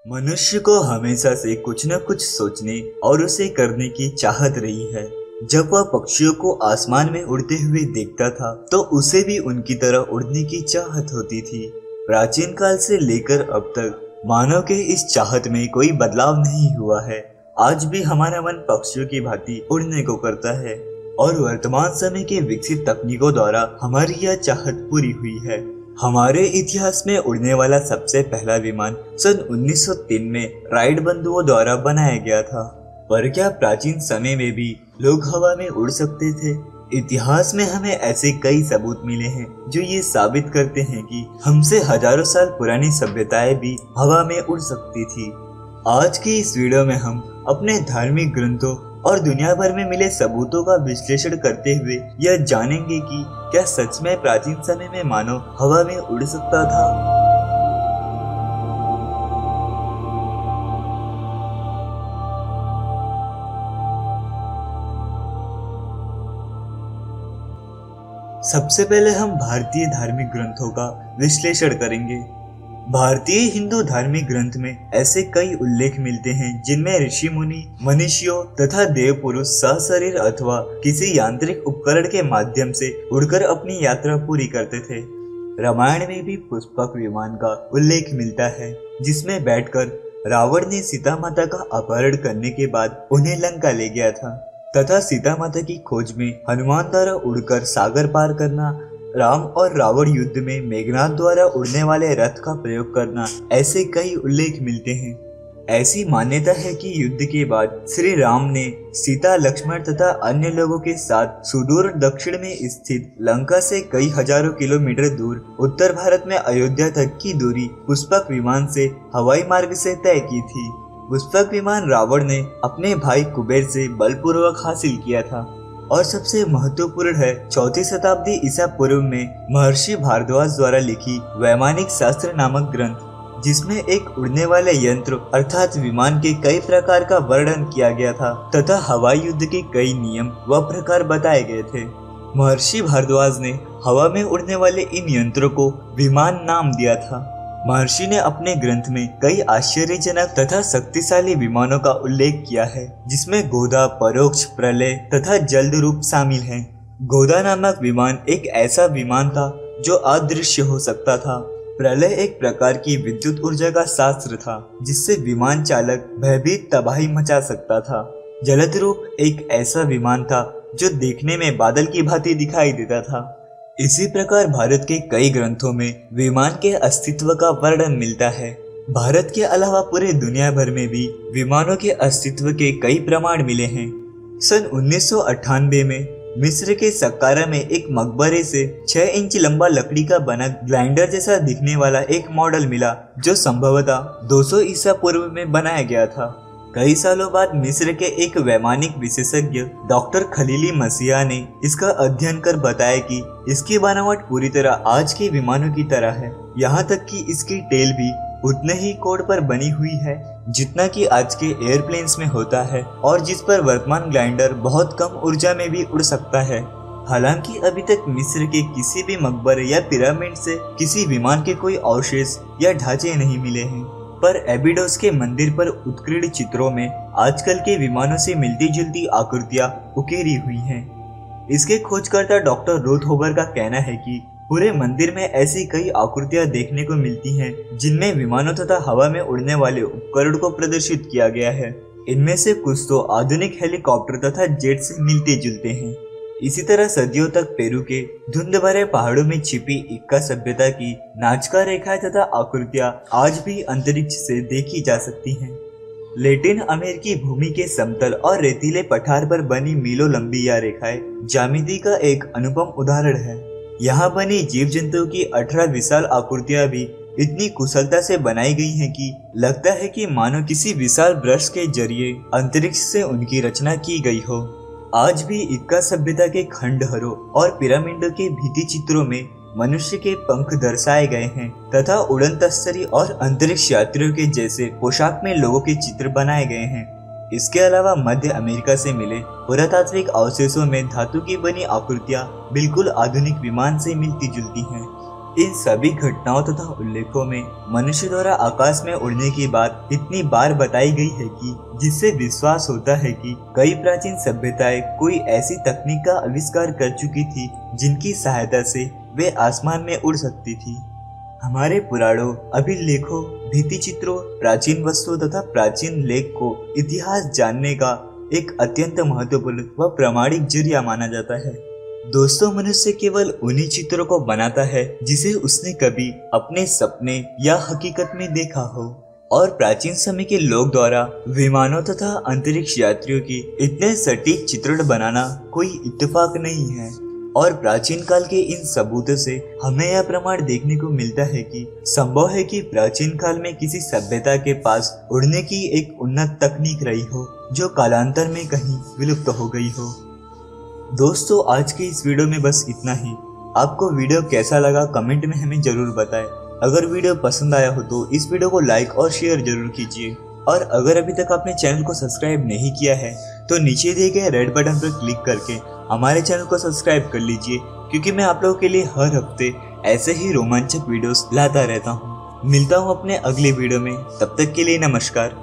मनुष्य को हमेशा से कुछ न कुछ सोचने और उसे करने की चाहत रही है। जब वह पक्षियों को आसमान में उड़ते हुए देखता था तो उसे भी उनकी तरह उड़ने की चाहत होती थी। प्राचीन काल से लेकर अब तक मानव के इस चाहत में कोई बदलाव नहीं हुआ है। आज भी हमारा मन पक्षियों की भांति उड़ने को करता है और वर्तमान समय के विकसित तकनीकों द्वारा हमारी यह चाहत पूरी हुई है। हमारे इतिहास में उड़ने वाला सबसे पहला विमान सन 1903 में राइट बंधुओं द्वारा बनाया गया था। पर क्या प्राचीन समय में भी लोग हवा में उड़ सकते थे? इतिहास में हमें ऐसे कई सबूत मिले हैं जो ये साबित करते हैं कि हमसे हजारों साल पुरानी सभ्यताएं भी हवा में उड़ सकती थी। आज की इस वीडियो में हम अपने धार्मिक ग्रंथों और दुनिया भर में मिले सबूतों का विश्लेषण करते हुए यह जानेंगे कि क्या सच में प्राचीन समय में मानव हवा में उड़ सकता था। सबसे पहले हम भारतीय धार्मिक ग्रंथों का विश्लेषण करेंगे। भारतीय हिंदू धार्मिक ग्रंथ में ऐसे कई उल्लेख मिलते हैं जिनमें ऋषि मुनि, मनुष्यों तथा देव पुरुष सशरीर अथवा किसी यांत्रिक उपकरण के माध्यम से उड़कर अपनी यात्रा पूरी करते थे। रामायण में भी पुष्पक विमान का उल्लेख मिलता है जिसमें बैठकर रावण ने सीता माता का अपहरण करने के बाद उन्हें लंका ले गया था तथा सीता माता की खोज में हनुमान द्वारा उड़कर सागर पार करना, राम और रावण युद्ध में मेघनाद द्वारा उड़ने वाले रथ का प्रयोग करना, ऐसे कई उल्लेख मिलते हैं। ऐसी मान्यता है कि युद्ध के बाद श्री राम ने सीता, लक्ष्मण तथा अन्य लोगों के साथ सुदूर दक्षिण में स्थित लंका से कई हजारों किलोमीटर दूर उत्तर भारत में अयोध्या तक की दूरी पुष्पक विमान से हवाई मार्ग से तय की थी। पुष्पक विमान रावण ने अपने भाई कुबेर से बलपूर्वक हासिल किया था और सबसे महत्वपूर्ण है 4वीं शताब्दी ईसा पूर्व में महर्षि भारद्वाज द्वारा लिखी वैमानिक शास्त्र नामक ग्रंथ, जिसमें एक उड़ने वाले यंत्र अर्थात विमान के कई प्रकार का वर्णन किया गया था तथा हवाई युद्ध के कई नियम व प्रकार बताए गए थे। महर्षि भारद्वाज ने हवा में उड़ने वाले इन यंत्रों को विमान नाम दिया था। महर्षि ने अपने ग्रंथ में कई आश्चर्यजनक तथा शक्तिशाली विमानों का उल्लेख किया है जिसमें गोदा, परोक्ष, प्रलय तथा जल्द रूप शामिल हैं। गोदा नामक विमान एक ऐसा विमान था जो अदृश्य हो सकता था। प्रलय एक प्रकार की विद्युत ऊर्जा का शास्त्र था जिससे विमान चालक भयभीत तबाही मचा सकता था। जलद रूप एक ऐसा विमान था जो देखने में बादल की भांति दिखाई देता था। इसी प्रकार भारत के कई ग्रंथों में विमान के अस्तित्व का वर्णन मिलता है। भारत के अलावा पूरे दुनिया भर में भी विमानों के अस्तित्व के कई प्रमाण मिले हैं। सन 1998 में मिस्र के सक्कारा में एक मकबरे से 6 इंच लंबा लकड़ी का बना ग्लाइडर जैसा दिखने वाला एक मॉडल मिला जो संभवतः 200 ईसा पूर्व में बनाया गया था। कई सालों बाद मिस्र के एक वैमानिक विशेषज्ञ डॉक्टर खलीली मसीहा ने इसका अध्ययन कर बताया कि इसकी बनावट पूरी तरह आज के विमानों की तरह है। यहाँ तक कि इसकी टेल भी उतने ही कोड पर बनी हुई है जितना कि आज के एयरप्लेन्स में होता है और जिस पर वर्तमान ग्लाइडर बहुत कम ऊर्जा में भी उड़ सकता है। हालांकि अभी तक मिस्र के किसी भी मकबरे या पिरामिड से किसी विमान के कोई अवशेष या ढांचे नहीं मिले हैं, पर एबिडोस के मंदिर पर उत्कीर्ण चित्रों में आजकल के विमानों से मिलती जुलती आकृतियां उकेरी हुई हैं। इसके खोजकर्ता डॉक्टर रूथ होबर का कहना है कि पूरे मंदिर में ऐसी कई आकृतियां देखने को मिलती हैं जिनमें विमानों तथा हवा में उड़ने वाले उपकरण को प्रदर्शित किया गया है। इनमें से कुछ तो आधुनिक हेलीकॉप्टर तथा जेट से मिलते जुलते हैं। इसी तरह सदियों तक पेरू के धुंध भरे पहाड़ों में छिपी इक्का सभ्यता की नाजका रेखाएं तथा आकृतियां आज भी अंतरिक्ष से देखी जा सकती हैं। लैटिन अमेरिकी भूमि के समतल और रेतीले पठार पर बनी मीलों लंबी यह रेखाएं ज्यामिति का एक अनुपम उदाहरण है। यहाँ बनी जीव जंतुओं की 18 विशाल आकृतियां भी इतनी कुशलता से बनाई गई हैं कि लगता है कि मानो किसी विशाल ब्रश के जरिए अंतरिक्ष से उनकी रचना की गई हो। आज भी इक्का सभ्यता के खंडहरों और पिरामिडों के भित्ति चित्रों में मनुष्य के पंख दर्शाए गए हैं तथा उड़न तस्तरी और अंतरिक्ष यात्रियों के जैसे पोशाक में लोगों के चित्र बनाए गए हैं। इसके अलावा मध्य अमेरिका से मिले पुरातात्विक अवशेषों में धातु की बनी आकृतियां बिल्कुल आधुनिक विमान से मिलती जुलती हैं। इन सभी घटनाओं तथा उल्लेखों में मनुष्य द्वारा आकाश में उड़ने की बात इतनी बार बताई गई है कि जिससे विश्वास होता है कि कई प्राचीन सभ्यताएं कोई ऐसी तकनीक का आविष्कार कर चुकी थी जिनकी सहायता से वे आसमान में उड़ सकती थी। हमारे पुराणों, अभिलेखों, भित्ति चित्रों, प्राचीन वस्तुओं तथा प्राचीन लेख को इतिहास जानने का एक अत्यंत महत्वपूर्ण व प्रामाणिक जरिया माना जाता है। दोस्तों, मनुष्य केवल उन्हीं चित्रों को बनाता है जिसे उसने कभी अपने सपने या हकीकत में देखा हो, और प्राचीन समय के लोग द्वारा विमानों तथा अंतरिक्ष यात्रियों की इतने सटीक चित्रण बनाना कोई इत्तेफाक नहीं है। और प्राचीन काल के इन सबूतों से हमें यह प्रमाण देखने को मिलता है कि संभव है कि प्राचीन काल में किसी सभ्यता के पास उड़ने की एक उन्नत तकनीक रही हो जो कालांतर में कहीं विलुप्त हो गई हो। दोस्तों, आज के इस वीडियो में बस इतना ही। आपको वीडियो कैसा लगा कमेंट में हमें जरूर बताएं। अगर वीडियो पसंद आया हो तो इस वीडियो को लाइक और शेयर जरूर कीजिए, और अगर अभी तक आपने चैनल को सब्सक्राइब नहीं किया है तो नीचे दिए गए रेड बटन पर क्लिक करके हमारे चैनल को सब्सक्राइब कर लीजिए, क्योंकि मैं आप लोगों के लिए हर हफ्ते ऐसे ही रोमांचक वीडियोस लाता रहता हूँ। मिलता हूँ अपने अगले वीडियो में, तब तक के लिए नमस्कार।